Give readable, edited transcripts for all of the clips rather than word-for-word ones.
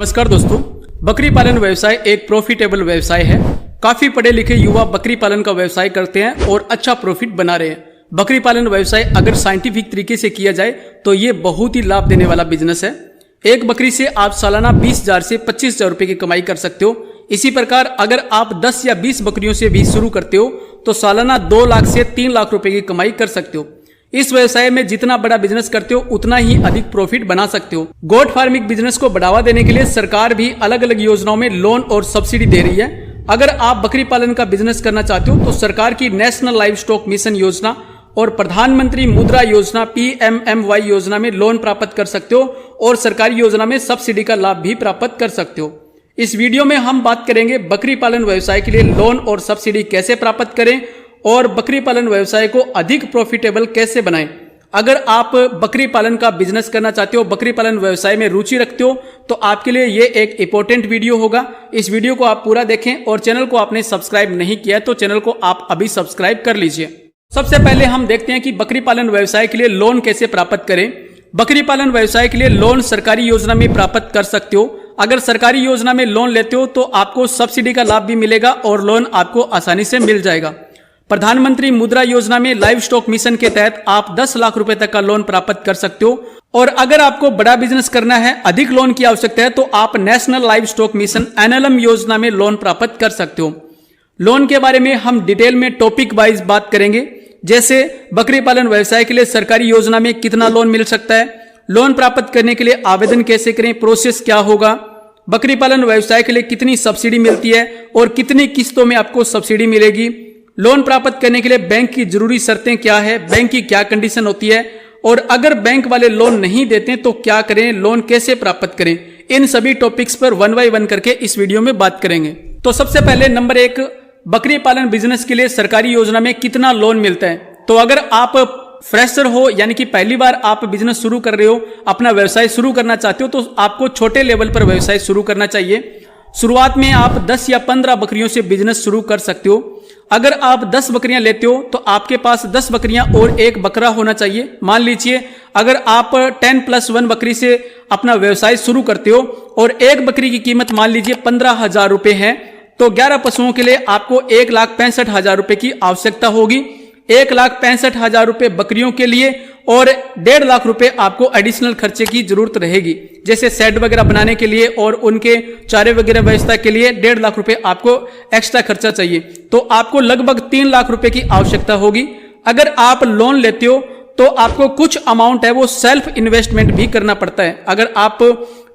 नमस्कार दोस्तों, बकरी पालन व्यवसाय एक प्रॉफिटेबल व्यवसाय है। काफी पढ़े लिखे युवा बकरी पालन का व्यवसाय करते हैं और अच्छा प्रॉफिट बना रहे हैं। बकरी पालन व्यवसाय अगर साइंटिफिक तरीके से किया जाए तो ये बहुत ही लाभ देने वाला बिजनेस है। एक बकरी से आप सालाना 20,000 से 25,000 रुपए की कमाई कर सकते हो। इसी प्रकार अगर आप 10 या 20 बकरियों से भी शुरू करते हो तो सालाना 2 लाख से 3 लाख रुपए की कमाई कर सकते हो। इस व्यवसाय में जितना बड़ा बिजनेस करते हो उतना ही अधिक प्रॉफिट बना सकते हो। गोट फार्मिंग बिजनेस को बढ़ावा देने के लिए सरकार भी अलग अलग योजनाओं में लोन और सब्सिडी दे रही है। अगर आप बकरी पालन का बिजनेस करना चाहते हो तो सरकार की नेशनल लाइव स्टॉक मिशन योजना और प्रधानमंत्री मुद्रा योजना PMMY योजना में लोन प्राप्त कर सकते हो और सरकारी योजना में सब्सिडी का लाभ भी प्राप्त कर सकते हो। इस वीडियो में हम बात करेंगे बकरी पालन व्यवसाय के लिए लोन और सब्सिडी कैसे प्राप्त करें और बकरी पालन व्यवसाय को अधिक प्रॉफिटेबल कैसे बनाएं। अगर आप बकरी पालन का बिजनेस करना चाहते हो, बकरी पालन व्यवसाय में रुचि रखते हो तो आपके लिए ये एक इंपॉर्टेंट वीडियो होगा। इस वीडियो को आप पूरा देखें और चैनल को आपने सब्सक्राइब नहीं किया तो चैनल को आप अभी सब्सक्राइब कर लीजिए। सबसे पहले हम देखते हैं कि बकरी पालन व्यवसाय के लिए लोन कैसे प्राप्त करें। बकरी पालन व्यवसाय के लिए लोन सरकारी योजना में प्राप्त कर सकते हो। अगर सरकारी योजना में लोन लेते हो तो आपको सब्सिडी का लाभ भी मिलेगा और लोन आपको आसानी से मिल जाएगा। प्रधानमंत्री मुद्रा योजना में लाइव स्टॉक मिशन के तहत आप 10 लाख रुपए तक का लोन प्राप्त कर सकते हो। और अगर आपको बड़ा बिजनेस करना है, अधिक लोन की आवश्यकता है तो आप national live stock mission NLM योजना में लोन प्राप्त कर सकते हो। लोन के बारे में हम डिटेल में टॉपिक वाइज बात करेंगे, जैसे बकरी पालन व्यवसाय के लिए सरकारी योजना में कितना लोन मिल सकता है, लोन प्राप्त करने के लिए आवेदन कैसे करें, प्रोसेस क्या होगा, बकरी पालन व्यवसाय के लिए कितनी सब्सिडी मिलती है और कितनी किस्तों में आपको सब्सिडी मिलेगी, लोन प्राप्त करने के लिए बैंक की जरूरी शर्तें क्या है, बैंक की क्या कंडीशन होती है और अगर बैंक वाले लोन नहीं देते तो क्या करें, लोन कैसे प्राप्त करें। इन सभी टॉपिक्स पर 1 बाय 1 करके इस वीडियो में बात करेंगे। तो सबसे पहले नंबर 1, बकरी पालन बिजनेस के लिए सरकारी योजना में कितना लोन मिलता है। तो अगर आप फ्रेशर हो यानी कि पहली बार आप बिजनेस शुरू कर रहे हो, अपना व्यवसाय शुरू करना चाहते हो तो आपको छोटे लेवल पर व्यवसाय शुरू करना चाहिए। शुरुआत में आप 10 या 15 बकरियों से बिजनेस शुरू कर सकते हो। अगर आप 10 बकरियां लेते हो तो आपके पास 10 बकरियां और एक बकरा होना चाहिए। मान लीजिए अगर आप 10+1 बकरी से अपना व्यवसाय शुरू करते हो और एक बकरी की कीमत मान लीजिए 15,000 रुपए है तो 11 पशुओं के लिए आपको 1,65,000 रुपए की आवश्यकता होगी। 1,65,000 रुपए बकरियों के लिए और 1.5 लाख रुपए आपको एडिशनल खर्चे की जरूरत रहेगी, जैसे शेड वगैरह बनाने के लिए और उनके चारे वगैरह व्यवस्था के लिए 1.5 लाख रुपए आपको एक्स्ट्रा खर्चा चाहिए। तो आपको लगभग 3 लाख रुपए की आवश्यकता होगी। अगर आप लोन लेते हो तो आपको कुछ अमाउंट है वो सेल्फ इन्वेस्टमेंट भी करना पड़ता है। अगर आप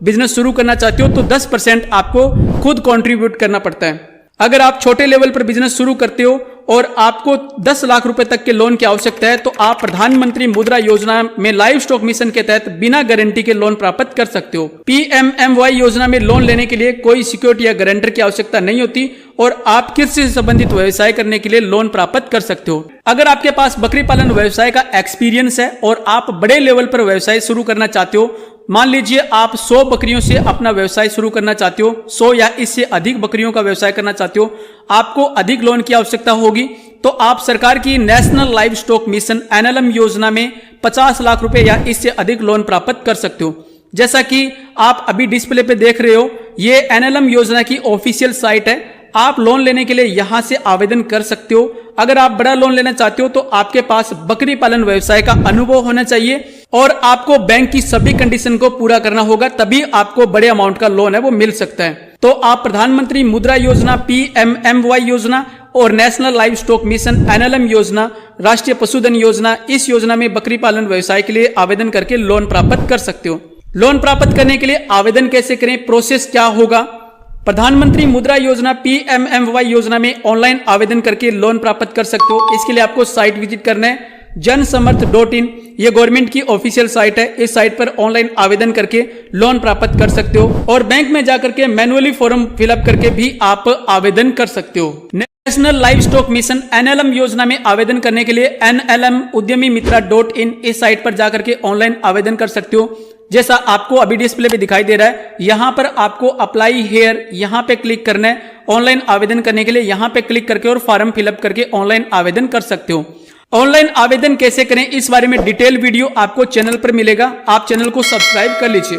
बिजनेस शुरू करना चाहते हो तो 10% आपको खुद कंट्रीब्यूट करना पड़ता है। अगर आप छोटे लेवल पर बिजनेस शुरू करते हो और आपको 10 लाख रुपए तक के लोन की आवश्यकता है तो आप प्रधानमंत्री मुद्रा योजना में लाइव स्टॉक मिशन के तहत बिना गारंटी के लोन प्राप्त कर सकते हो। PMMY योजना में लोन लेने के लिए कोई सिक्योरिटी या गारंटर की आवश्यकता नहीं होती और आप कृषि से संबंधित व्यवसाय करने के लिए लोन प्राप्त कर सकते हो। अगर आपके पास बकरी पालन व्यवसाय का एक्सपीरियंस है और आप बड़े लेवल पर व्यवसाय शुरू करना चाहते हो, मान लीजिए आप 100 बकरियों से अपना व्यवसाय शुरू करना चाहते हो, 100 या इससे अधिक बकरियों का व्यवसाय करना चाहते हो, आपको अधिक लोन की आवश्यकता होगी तो आप सरकार की national live stock mission NLM योजना में 50 लाख रुपए या इससे अधिक लोन प्राप्त कर सकते हो। जैसा कि आप अभी डिस्प्ले पे देख रहे हो, ये NLM योजना की ऑफिशियल साइट है। आप लोन लेने के लिए यहां से आवेदन कर सकते हो। अगर आप बड़ा लोन लेना चाहते हो तो आपके पास बकरी पालन व्यवसाय का अनुभव होना चाहिए और आपको बैंक की सभी कंडीशन को पूरा करना होगा, तभी आपको बड़े अमाउंट का लोन है वो मिल सकता है। तो आप प्रधानमंत्री मुद्रा योजना, PMMY योजना और national live stock mission NLM योजना, राष्ट्रीय पशुधन योजना, इस योजना में बकरी पालन व्यवसाय के लिए आवेदन करके लोन प्राप्त कर सकते हो। लोन प्राप्त करने के लिए आवेदन कैसे करें, प्रोसेस क्या होगा। प्रधानमंत्री मुद्रा योजना PMMY योजना में ऑनलाइन आवेदन करके लोन प्राप्त कर सकते हो। इसके लिए आपको साइट विजिट करना है jansamarth.in। ये गवर्नमेंट की ऑफिशियल साइट है। इस साइट पर ऑनलाइन आवेदन करके लोन प्राप्त कर सकते हो और बैंक में जाकर के मैनुअली फॉर्म फिलअप करके भी आप आवेदन कर सकते हो। National live stock mission NLM योजना में आवेदन करने के लिए NLM-udyamimitra.in इस साइट पर जाकर के ऑनलाइन आवेदन कर सकते हो। जैसा आपको अभी डिस्प्ले पे दिखाई दे रहा है, यहां पर आपको अप्लाई हेयर यहां पे क्लिक करना है। ऑनलाइन आवेदन करने के लिए यहां पे क्लिक करके और फॉर्म फिलअप करके ऑनलाइन आवेदन कर सकते हो। ऑनलाइन आवेदन कैसे करें इस बारे में डिटेल वीडियो आपको चैनल पर मिलेगा, आप चैनल को सब्सक्राइब कर लीजिए।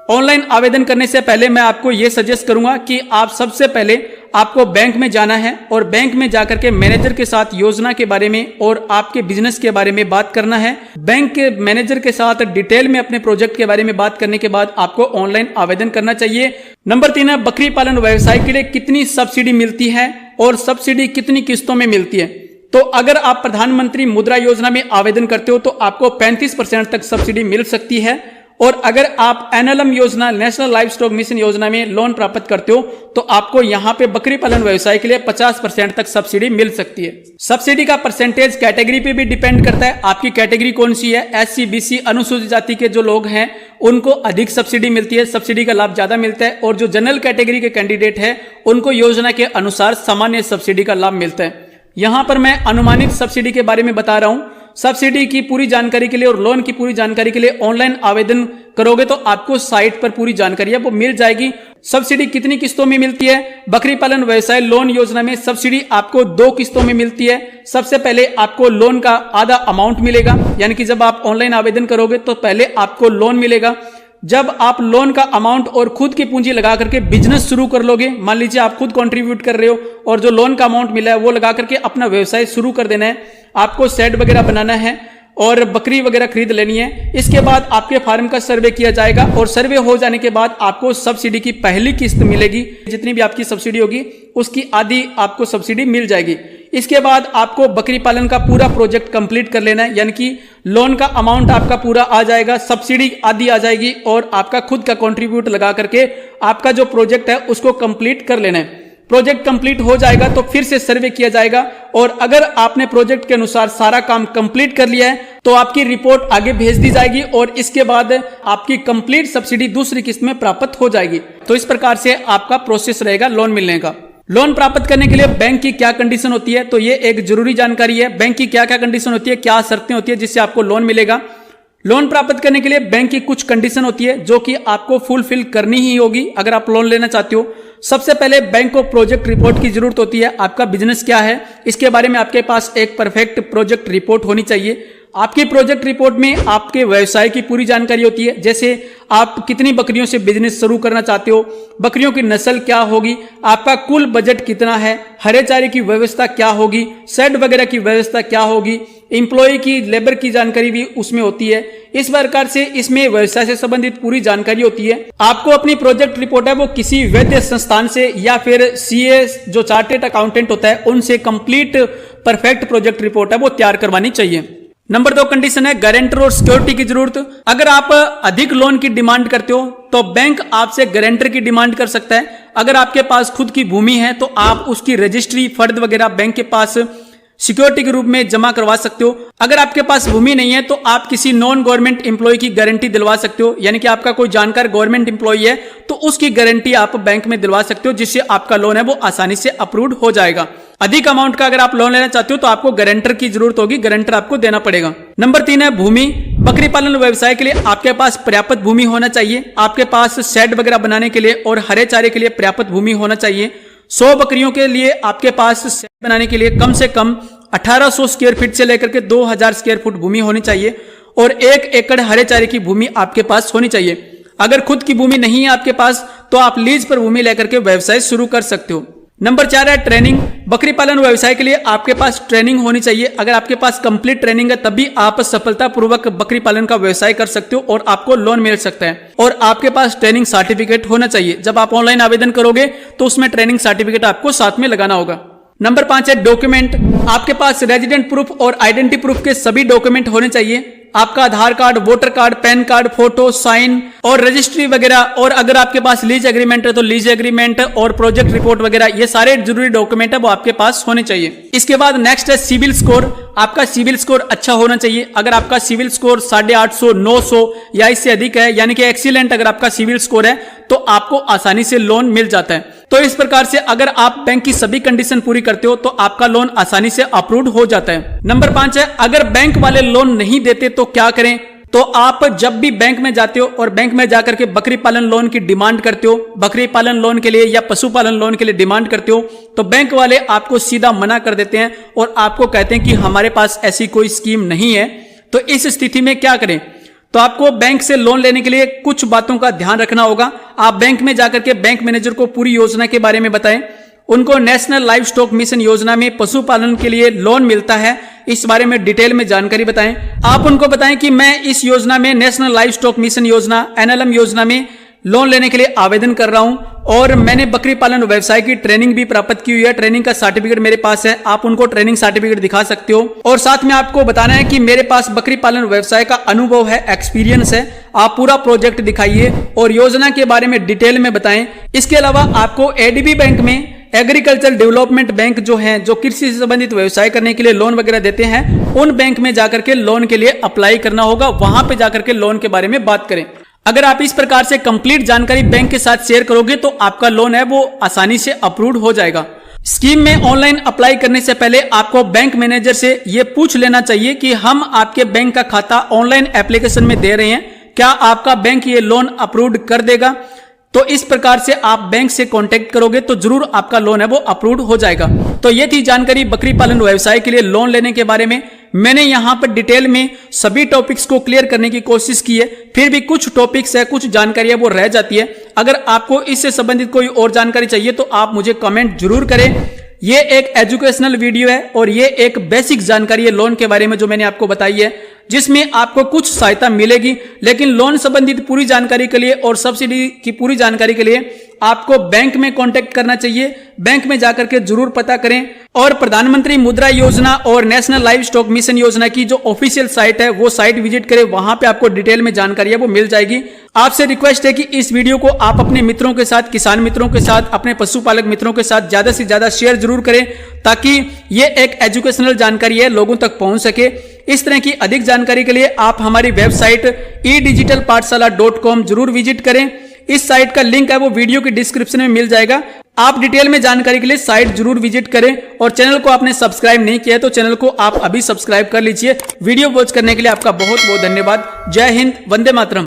ऑनलाइन आवेदन करने से पहले मैं आपको यह सजेस्ट करूंगा कि आप सबसे पहले आपको बैंक में जाना है और बैंक में जाकर के मैनेजर के साथ योजना के बारे में और आपके बिजनेस के बारे में बात करना है। बैंक के मैनेजर के साथ डिटेल में अपने प्रोजेक्ट के बारे में बात करने के बाद आपको ऑनलाइन आवेदन करना चाहिए। नंबर 3 है, बकरी पालन व्यवसाय के लिए कितनी सब्सिडी मिलती है और सब्सिडी कितनी किस्तों में मिलती है। तो अगर आप प्रधानमंत्री मुद्रा योजना में आवेदन करते हो तो आपको 35% तक सब्सिडी मिल सकती है, और अगर आप NLM योजना, नेशनल लाइव स्टॉक मिशन योजना में लोन प्राप्त करते हो तो आपको यहां पे बकरी पालन व्यवसाय के लिए 50% तक सब्सिडी मिल सकती है। सब्सिडी का परसेंटेज कैटेगरी पे भी डिपेंड करता है, आपकी कैटेगरी कौन सी है। SC, BC, अनुसूचित जाति के जो लोग हैं उनको अधिक सब्सिडी मिलती है, सब्सिडी का लाभ ज्यादा मिलता है, और जो जनरल कैटेगरी के कैंडिडेट है उनको योजना के अनुसार सामान्य सब्सिडी का लाभ मिलता है। यहां पर मैं अनुमानित सब्सिडी के बारे में बता रहा हूं। सब्सिडी की पूरी जानकारी के लिए और लोन की पूरी जानकारी के लिए ऑनलाइन आवेदन करोगे तो आपको साइट पर पूरी जानकारी है वो मिल जाएगी। सब्सिडी कितनी किस्तों में मिलती है। बकरी पालन व्यवसाय लोन योजना में सब्सिडी आपको 2 किस्तों में मिलती है। सबसे पहले आपको लोन का आधा अमाउंट मिलेगा, यानी कि जब आप ऑनलाइन आवेदन करोगे तो पहले आपको लोन मिलेगा। जब आप लोन का अमाउंट और खुद की पूंजी लगा करके बिजनेस शुरू कर लोगे, मान लीजिए आप खुद कंट्रीब्यूट कर रहे हो और जो लोन का अमाउंट मिला है वो लगा करके अपना व्यवसाय शुरू कर देना है। आपको शेड वगैरह बनाना है और बकरी वगैरह खरीद लेनी है। इसके बाद आपके फार्म का सर्वे किया जाएगा और सर्वे हो जाने के बाद आपको सब्सिडी की पहली किस्त मिलेगी। जितनी भी आपकी सब्सिडी होगी उसकी आधी आपको सब्सिडी मिल जाएगी। इसके बाद आपको बकरी पालन का पूरा प्रोजेक्ट कंप्लीट कर लेना है, यानी कि लोन का अमाउंट आपका पूरा आ जाएगा, सब्सिडी आधी आ जाएगी और आपका खुद का कंट्रीब्यूट लगा करके आपका जो प्रोजेक्ट है उसको कंप्लीट कर लेना है। प्रोजेक्ट कंप्लीट हो जाएगा तो फिर से सर्वे किया जाएगा, और अगर आपने प्रोजेक्ट के अनुसार सारा काम कंप्लीट कर लिया है तो आपकी रिपोर्ट आगे भेज दी जाएगी और इसके बाद आपकी कंप्लीट सब्सिडी दूसरी किस्त में प्राप्त हो जाएगी। तो इस प्रकार से आपका प्रोसेस रहेगा लोन मिलने का। लोन प्राप्त करने के लिए बैंक की क्या कंडीशन होती है, तो ये एक जरूरी जानकारी है। बैंक की क्या क्या कंडीशन होती है, क्या शर्तें होती है जिससे आपको लोन मिलेगा। लोन प्राप्त करने के लिए बैंक की कुछ कंडीशन होती है जो कि आपको फुलफिल करनी ही होगी अगर आप लोन लेना चाहते हो। सबसे पहले बैंक को प्रोजेक्ट रिपोर्ट की जरूरत होती है। आपका बिजनेस क्या है इसके बारे में आपके पास एक परफेक्ट प्रोजेक्ट रिपोर्ट होनी चाहिए। आपकी प्रोजेक्ट रिपोर्ट में आपके व्यवसाय की पूरी जानकारी होती है, जैसे आप कितनी बकरियों से बिजनेस शुरू करना चाहते हो, बकरियों की नस्ल क्या होगी, आपका कुल बजट कितना है, हरे चारे की व्यवस्था क्या होगी, शेड वगैरह की व्यवस्था क्या होगी, एम्प्लॉय की लेबर की जानकारी भी उसमें होती है। इस प्रकार से इसमें व्यवसाय से संबंधित पूरी जानकारी होती है। आपको अपनी प्रोजेक्ट रिपोर्ट है वो किसी वैध संस्थान से या फिर CA जो चार्टेड अकाउंटेंट होता है उनसे कंप्लीट परफेक्ट प्रोजेक्ट रिपोर्ट है वो तैयार करवानी चाहिए। नंबर 2 कंडीशन है गारंटर और सिक्योरिटी की जरूरत। अगर आप अधिक लोन की डिमांड करते हो तो बैंक आपसे गारंटर की डिमांड कर सकता है। अगर आपके पास खुद की भूमि है तो आप उसकी रजिस्ट्री फर्द वगैरह बैंक के पास सिक्योरिटी के रूप में जमा करवा सकते हो। अगर आपके पास भूमि नहीं है तो आप किसी नॉन गवर्नमेंट एम्प्लॉय की गारंटी दिलवा सकते हो, यानी कि आपका कोई जानकार गवर्नमेंट एम्प्लॉय है तो उसकी गारंटी आप बैंक में दिलवा सकते हो, जिससे आपका लोन है वो आसानी से अप्रूव्ड हो जाएगा। अधिक अमाउंट का अगर आप लोन लेना चाहते हो तो आपको गारंटर की जरूरत होगी, गारंटर आपको देना पड़ेगा। नंबर 3 है भूमि। बकरी पालन व्यवसाय के लिए आपके पास पर्याप्त भूमि होना चाहिए। आपके पास शेड वगैरह बनाने के लिए और हरे चारे के लिए पर्याप्त भूमि होना चाहिए। 100 बकरियों के लिए आपके पास शेड बनाने के लिए कम से कम 1800 स्क्वायर फीट से लेकर के 2000 स्क्वायर फुट भूमि होनी चाहिए और 1 एकड़ हरे चारे की भूमि आपके पास होनी चाहिए। अगर खुद की भूमि नहीं है आपके पास तो आप लीज पर भूमि लेकर के व्यवसाय शुरू कर सकते हो। नंबर 4 है ट्रेनिंग। बकरी पालन व्यवसाय के लिए आपके पास ट्रेनिंग होनी चाहिए। अगर आपके पास कंप्लीट ट्रेनिंग है तभी आप सफलतापूर्वक बकरी पालन का व्यवसाय कर सकते हो और आपको लोन मिल सकता है। और आपके पास ट्रेनिंग सर्टिफिकेट होना चाहिए। जब आप ऑनलाइन आवेदन करोगे तो उसमें ट्रेनिंग सर्टिफिकेट आपको साथ में लगाना होगा। नंबर 5 है डॉक्यूमेंट। आपके पास रेजिडेंट प्रूफ और आइडेंटिटी प्रूफ के सभी डॉक्यूमेंट होने चाहिए। आपका Aadhaar card, voter card, PAN card, photo, sign और रजिस्ट्री वगैरह, और अगर आपके पास लीज एग्रीमेंट है तो लीज एग्रीमेंट और प्रोजेक्ट रिपोर्ट वगैरह, ये सारे जरूरी डॉक्यूमेंट है वो आपके पास होने चाहिए। इसके बाद नेक्स्ट है सिविल स्कोर। आपका सिविल स्कोर अच्छा होना चाहिए। अगर आपका सिविल स्कोर 850, 900 या इससे अधिक है, यानी कि एक्सीलेंट अगर आपका सिविल स्कोर है तो आपको आसानी से लोन मिल जाता है। तो इस प्रकार से अगर आप बैंक की सभी कंडीशन पूरी करते हो तो आपका लोन आसानी से अप्रूव्ड हो जाता है। नंबर 5 है अगर बैंक वाले लोन नहीं देते तो क्या करें। तो आप जब भी बैंक में जाते हो और बैंक में जाकर के बकरी पालन लोन की डिमांड करते हो, बकरी पालन लोन के लिए या पशुपालन लोन के लिए डिमांड करते हो, तो बैंक वाले आपको सीधा मना कर देते हैं और आपको कहते हैं कि हमारे पास ऐसी कोई स्कीम नहीं है। तो इस स्थिति में क्या करें। तो आपको बैंक से लोन लेने के लिए कुछ बातों का ध्यान रखना होगा। आप बैंक में जाकर के बैंक मैनेजर को पूरी योजना के बारे में बताएं। उनको नेशनल लाइव स्टॉक मिशन योजना में पशुपालन के लिए लोन मिलता है, इस बारे में डिटेल में जानकारी बताएं। आप उनको बताएं कि मैं इस योजना में नेशनल लाइव स्टॉक मिशन योजना NLM योजना में लोन लेने के लिए आवेदन कर रहा हूं और मैंने बकरी पालन व्यवसाय की ट्रेनिंग भी प्राप्त की हुई है। ट्रेनिंग का सर्टिफिकेट मेरे पास है, आप उनको ट्रेनिंग सर्टिफिकेट दिखा सकते हो। और साथ में आपको बताना है कि मेरे पास बकरी पालन व्यवसाय का अनुभव है, एक्सपीरियंस है। आप पूरा प्रोजेक्ट दिखाइए और योजना के बारे में डिटेल में बताएं। इसके अलावा आपको ADB बैंक में, एग्रीकल्चर डेवलपमेंट बैंक जो है, जो कृषि से संबंधित व्यवसाय करने के लिए लोन वगैरह देते हैं, उन बैंक में जाकर के लोन के लिए अप्लाई करना होगा। वहां पे जाकर के लोन के बारे में बात करें। अगर आप इस प्रकार से कंप्लीट जानकारी बैंक के साथ शेयर करोगे तो आपका लोन है वो आसानी से अप्रूव हो जाएगा। स्कीम में ऑनलाइन अप्लाई करने से पहले आपको बैंक मैनेजर से ये पूछ लेना चाहिए कि हम आपके बैंक का खाता ऑनलाइन एप्लीकेशन में दे रहे हैं, क्या आपका बैंक ये लोन अप्रूव कर देगा। तो इस प्रकार से आप बैंक से कांटेक्ट करोगे तो जरूर आपका लोन है वो अप्रूव हो जाएगा। तो ये थी जानकारी बकरी पालन व्यवसाय के लिए लोन लेने के बारे में। मैंने यहां पर डिटेल में सभी टॉपिक्स को क्लियर करने की कोशिश की है, फिर भी कुछ टॉपिक्स है, कुछ जानकारी है वो रह जाती है। अगर आपको इससे संबंधित कोई और जानकारी चाहिए तो आप मुझे कमेंट जरूर करें। ये एक एजुकेशनल वीडियो है और ये एक बेसिक जानकारी है लोन के बारे में जो मैंने आपको बताई है, जिसमें आपको कुछ सहायता मिलेगी। लेकिन लोन संबंधित पूरी जानकारी के लिए और सब्सिडी की पूरी जानकारी के लिए आपको बैंक में कांटेक्ट करना चाहिए। बैंक में जाकर के जरूर पता करें और प्रधानमंत्री मुद्रा योजना और नेशनल लाइव स्टॉक मिशन योजना की जो ऑफिशियल साइट है वो साइट विजिट करें, वहां पे आपको डिटेल में जानकारी है वो मिल जाएगी। आपसे रिक्वेस्ट है कि इस वीडियो को आप अपने मित्रों के साथ, किसान मित्रों के साथ, अपने पशुपालक मित्रों के साथ ज्यादा से ज्यादा शेयर जरूर करें, ताकि ये एक एजुकेशनल जानकारी है लोगों तक पहुंच सके। इस तरह की अधिक जानकारी के लिए आप हमारी वेबसाइट edigitalpathshala.com जरूर विजिट करें। इस साइट का लिंक है वो वीडियो की डिस्क्रिप्शन में मिल जाएगा। आप डिटेल में जानकारी के लिए साइट जरूर विजिट करें और चैनल को आपने सब्सक्राइब नहीं किया तो चैनल को आप अभी सब्सक्राइब कर लीजिए। वीडियो वॉच करने के लिए आपका बहुत बहुत धन्यवाद। जय हिंद, वंदे मातरम।